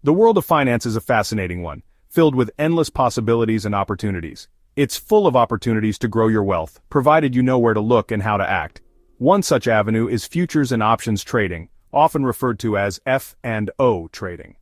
The world of finance is a fascinating one, filled with endless possibilities and opportunities. It's full of opportunities to grow your wealth, provided you know where to look and how to act. One such avenue is futures and options trading, often referred to as F&O trading.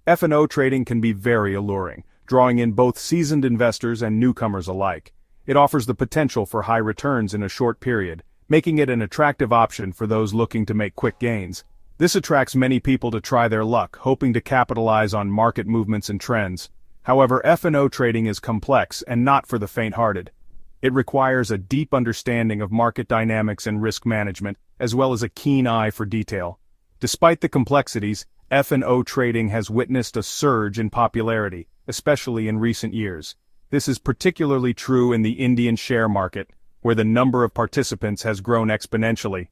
F&O trading can be very alluring, drawing in both seasoned investors and newcomers alike. It offers the potential for high returns in a short period, making it an attractive option for those looking to make quick gains. This attracts many people to try their luck, hoping to capitalize on market movements and trends. However, F&O trading is complex and not for the faint-hearted. It requires a deep understanding of market dynamics and risk management, as well as a keen eye for detail. Despite the complexities, F&O trading has witnessed a surge in popularity, especially in recent years. This is particularly true in the Indian share market, where the number of participants has grown exponentially.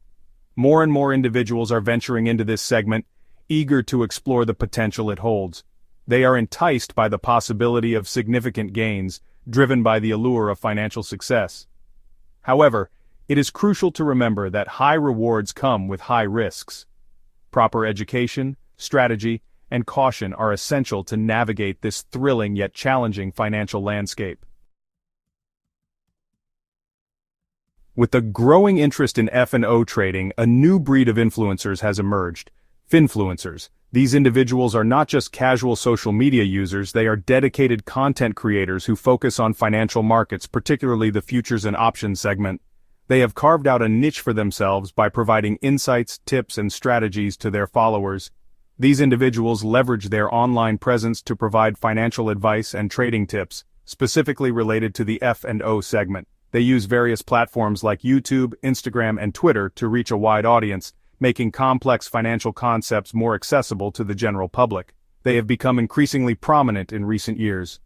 More and more individuals are venturing into this segment, eager to explore the potential it holds. They are enticed by the possibility of significant gains, driven by the allure of financial success. However, it is crucial to remember that high rewards come with high risks. Proper education, strategy, and caution are essential to navigate this thrilling yet challenging financial landscape. With the growing interest in F&O trading, a new breed of influencers has emerged: Finfluencers. These individuals are not just casual social media users, they are dedicated content creators who focus on financial markets, particularly the futures and options segment. They have carved out a niche for themselves by providing insights, tips, and strategies to their followers. These individuals leverage their online presence to provide financial advice and trading tips, specifically related to the F&O segment. They use various platforms like YouTube, Instagram, and Twitter to reach a wide audience, making complex financial concepts more accessible to the general public. They have become increasingly prominent in recent years.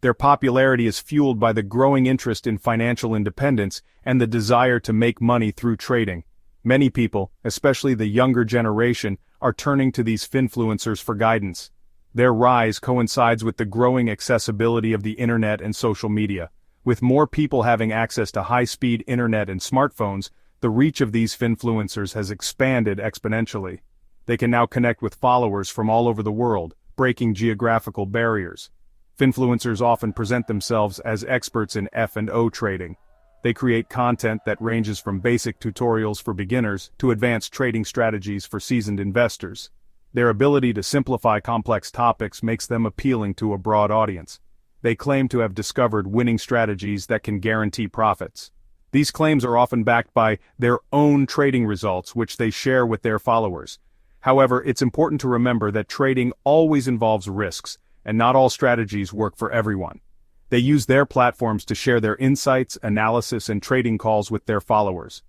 Their popularity is fueled by the growing interest in financial independence and the desire to make money through trading. Many people, especially the younger generation, are turning to these Finfluencers for guidance. Their rise coincides with the growing accessibility of the internet and social media. With more people having access to high-speed internet and smartphones, the reach of these Finfluencers has expanded exponentially. They can now connect with followers from all over the world, breaking geographical barriers. Finfluencers often present themselves as experts in F&O trading. They create content that ranges from basic tutorials for beginners to advanced trading strategies for seasoned investors. Their ability to simplify complex topics makes them appealing to a broad audience. They claim to have discovered winning strategies that can guarantee profits. These claims are often backed by their own trading results, which they share with their followers. However, it's important to remember that trading always involves risks, and not all strategies work for everyone. They use their platforms to share their insights, analysis, and trading calls with their followers.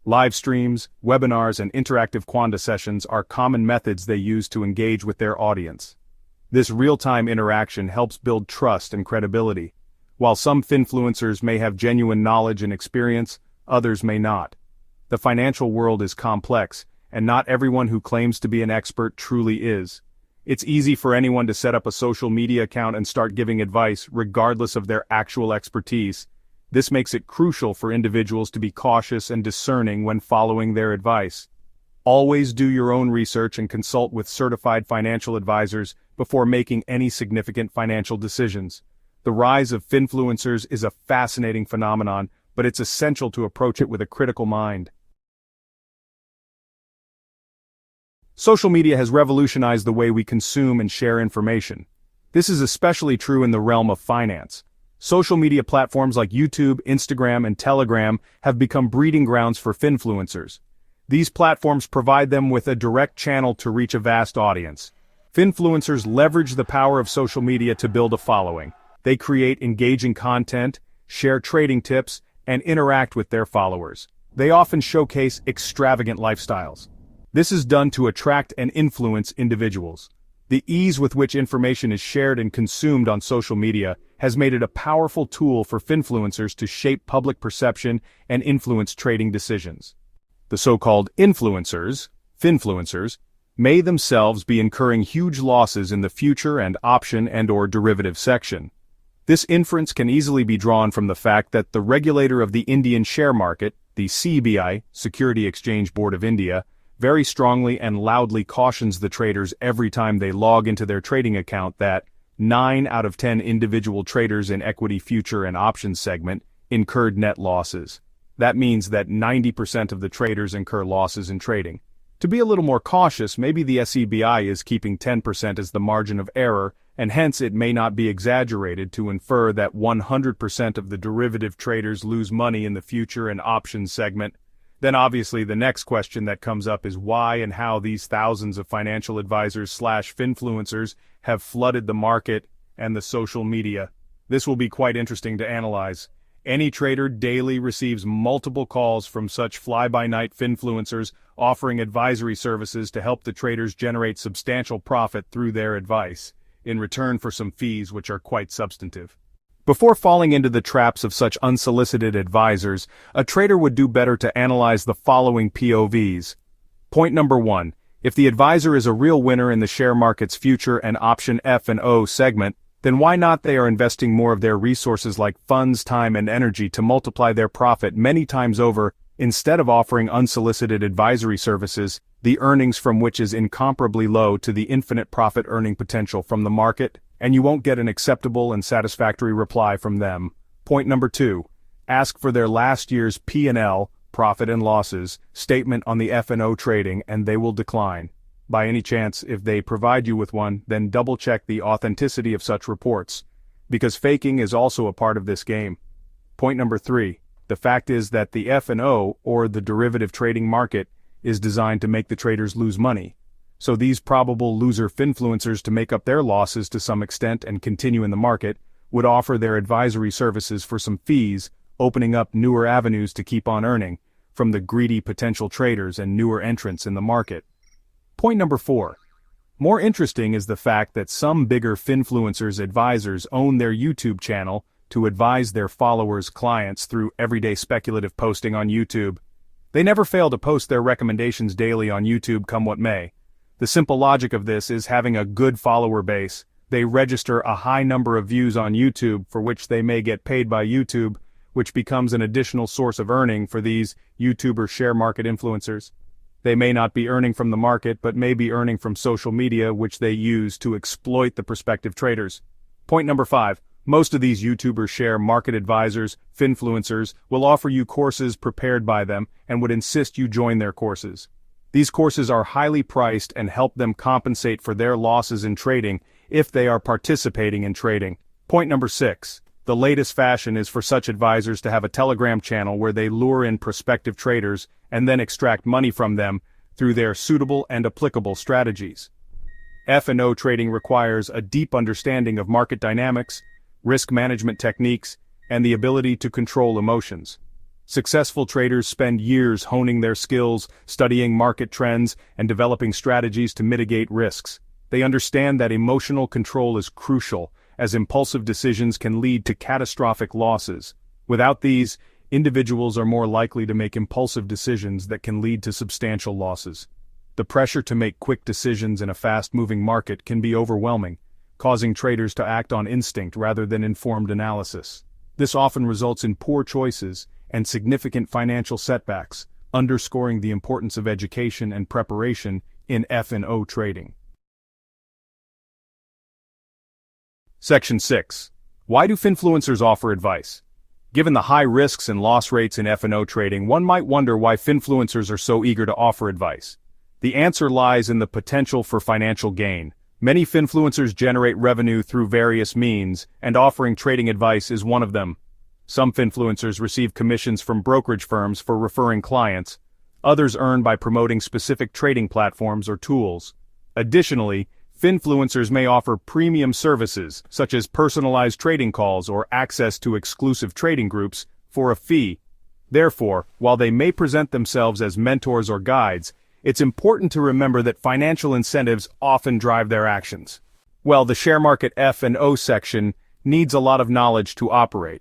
Live streams, webinars, and interactive Quanda sessions are common methods they use to engage with their audience. This real-time interaction helps build trust and credibility. While some Finfluencers may have genuine knowledge and experience, others may not. The financial world is complex, and not everyone who claims to be an expert truly is. It's easy for anyone to set up a social media account and start giving advice, regardless of their actual expertise. This makes it crucial for individuals to be cautious and discerning when following their advice. Always do your own research and consult with certified financial advisors before making any significant financial decisions. The rise of Finfluencers is a fascinating phenomenon, but it's essential to approach it with a critical mind. Social media has revolutionized the way we consume and share information. This is especially true in the realm of finance. Social media platforms like YouTube, Instagram, and Telegram have become breeding grounds for Finfluencers. These platforms provide them with a direct channel to reach a vast audience. Finfluencers leverage the power of social media to build a following. They create engaging content, share trading tips, and interact with their followers. They often showcase extravagant lifestyles. This is done to attract and influence individuals. The ease with which information is shared and consumed on social media has made it a powerful tool for Finfluencers to shape public perception and influence trading decisions. The so-called influencers, Finfluencers, may themselves be incurring huge losses in the future and option and/or derivative section. This inference can easily be drawn from the fact that the regulator of the Indian share market, the SEBI, Security Exchange Board of India, very strongly and loudly cautions the traders every time they log into their trading account that 9 out of 10 individual traders in equity future and options segment incurred net losses. That means that 90% of the traders incur losses in trading. To be a little more cautious, maybe the SEBI is keeping 10% as the margin of error, and hence it may not be exaggerated to infer that 100% of the derivative traders lose money in the future and options segment. Then obviously the next question that comes up is why and how these thousands of financial advisors/finfluencers have flooded the market and the social media. This will be quite interesting to analyze. Any trader daily receives multiple calls from such fly-by-night finfluencers offering advisory services to help the traders generate substantial profit through their advice, in return for some fees which are quite substantive. Before falling into the traps of such unsolicited advisors, a trader would do better to analyze the following POVs. Point number 1. If the advisor is a real winner in the share market's future and option F&O segment, then why not they are investing more of their resources like funds, time, and energy to multiply their profit many times over, instead of offering unsolicited advisory services, the earnings from which is incomparably low to the infinite profit earning potential from the market, and you won't get an acceptable and satisfactory reply from them. Point number 2. Ask for their last year's P&L, profit and losses, statement on the F&O trading and they will decline. By any chance, if they provide you with one, then double-check the authenticity of such reports, because faking is also a part of this game. Point number 3. The fact is that the F&O, or the derivative trading market, is designed to make the traders lose money. So these probable loser finfluencers, to make up their losses to some extent and continue in the market, would offer their advisory services for some fees, opening up newer avenues to keep on earning from the greedy potential traders and newer entrants in the market. Point number 4. More interesting is the fact that some bigger finfluencers advisors own their YouTube channel to advise their followers' clients through everyday speculative posting on YouTube. They never fail to post their recommendations daily on YouTube come what may. The simple logic of this is having a good follower base. They register a high number of views on YouTube for which they may get paid by YouTube, which becomes an additional source of earning for these YouTuber share market influencers. They may not be earning from the market but may be earning from social media which they use to exploit the prospective traders. Point number 5. Most of these YouTuber share market advisors, finfluencers, will offer you courses prepared by them and would insist you join their courses. These courses are highly priced and help them compensate for their losses in trading if they are participating in trading. Point number 6. The latest fashion is for such advisors to have a Telegram channel where they lure in prospective traders and then extract money from them through their suitable and applicable strategies. F&O trading requires a deep understanding of market dynamics, risk management techniques, and the ability to control emotions. Successful traders spend years honing their skills, studying market trends, and developing strategies to mitigate risks. They understand that emotional control is crucial, as impulsive decisions can lead to catastrophic losses. Without these, individuals are more likely to make impulsive decisions that can lead to substantial losses. The pressure to make quick decisions in a fast-moving market can be overwhelming, causing traders to act on instinct rather than informed analysis. This often results in poor choices and significant financial setbacks, underscoring the importance of education and preparation in F&O trading. Section 6. Why do finfluencers offer advice? Given the high risks and loss rates in F&O trading, one might wonder why finfluencers are so eager to offer advice. The answer lies in the potential for financial gain. Many finfluencers generate revenue through various means, and offering trading advice is one of them. Some finfluencers receive commissions from brokerage firms for referring clients. Others earn by promoting specific trading platforms or tools. Additionally, finfluencers may offer premium services, such as personalized trading calls or access to exclusive trading groups, for a fee. Therefore, while they may present themselves as mentors or guides, it's important to remember that financial incentives often drive their actions. Well, the share market F&O section needs a lot of knowledge to operate.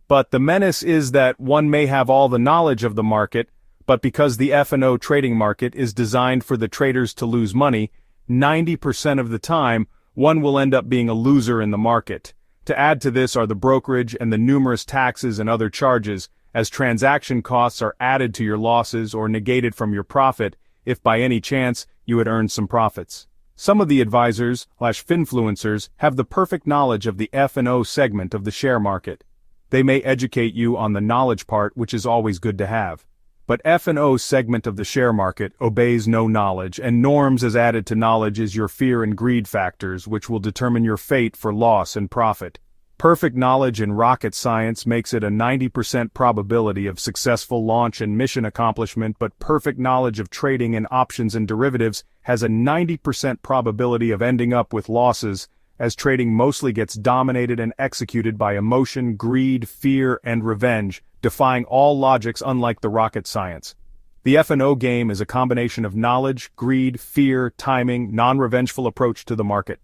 But the menace is that one may have all the knowledge of the market, but because the F&O trading market is designed for the traders to lose money, 90% of the time, one will end up being a loser in the market. To add to this are the brokerage and the numerous taxes and other charges, as transaction costs are added to your losses or negated from your profit, if by any chance you had earned some profits. Some of the advisors/finfluencers have the perfect knowledge of the F&O segment of the share market. They may educate you on the knowledge part, which is always good to have. But F&O segment of the share market obeys no knowledge, and norms as added to knowledge is your fear and greed factors, which will determine your fate for loss and profit. Perfect knowledge in rocket science makes it a 90% probability of successful launch and mission accomplishment, but perfect knowledge of trading in options and derivatives has a 90% probability of ending up with losses, as trading mostly gets dominated and executed by emotion, greed, fear, and revenge, defying all logics unlike the rocket science. The F&O game is a combination of knowledge, greed, fear, timing, non-revengeful approach to the market.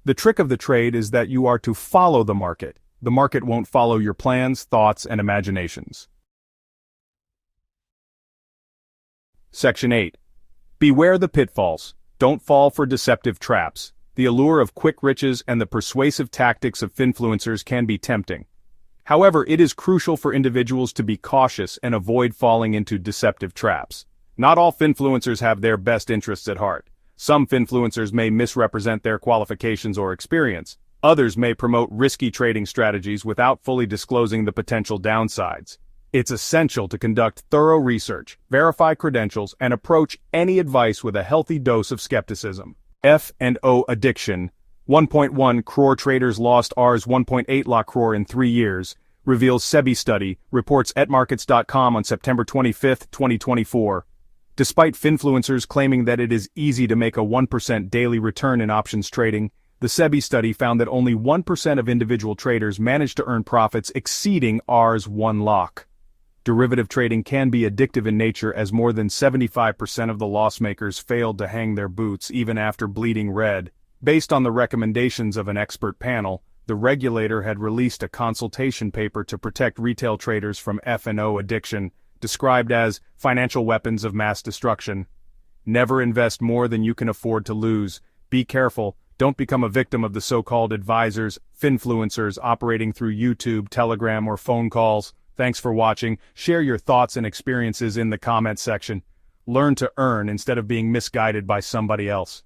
The trick of the trade is that you are to follow the market. The market won't follow your plans, thoughts, and imaginations. Section 8. Beware the pitfalls. Don't fall for deceptive traps. The allure of quick riches and the persuasive tactics of finfluencers can be tempting. However, it is crucial for individuals to be cautious and avoid falling into deceptive traps. Not all finfluencers have their best interests at heart. Some finfluencers may misrepresent their qualifications or experience. Others may promote risky trading strategies without fully disclosing the potential downsides. It's essential to conduct thorough research, verify credentials, and approach any advice with a healthy dose of skepticism. F&O addiction. 1.1 crore traders lost Rs 1.8 lakh crore in 3 years, reveals SEBI study, reports etmarkets.com on September 25, 2024. Despite finfluencers claiming that it is easy to make a 1% daily return in options trading, the SEBI study found that only 1% of individual traders managed to earn profits exceeding Rs 1 lakh. Derivative trading can be addictive in nature, as more than 75% of the loss makers failed to hang their boots even after bleeding red. Based on the recommendations of an expert panel, the regulator had released a consultation paper to protect retail traders from F&O addiction, described as financial weapons of mass destruction. Never invest more than you can afford to lose. Be careful, don't become a victim of the so-called advisors, finfluencers operating through YouTube, Telegram, or phone calls. Thanks for watching. Share your thoughts and experiences in the comment section. Learn to earn instead of being misguided by somebody else.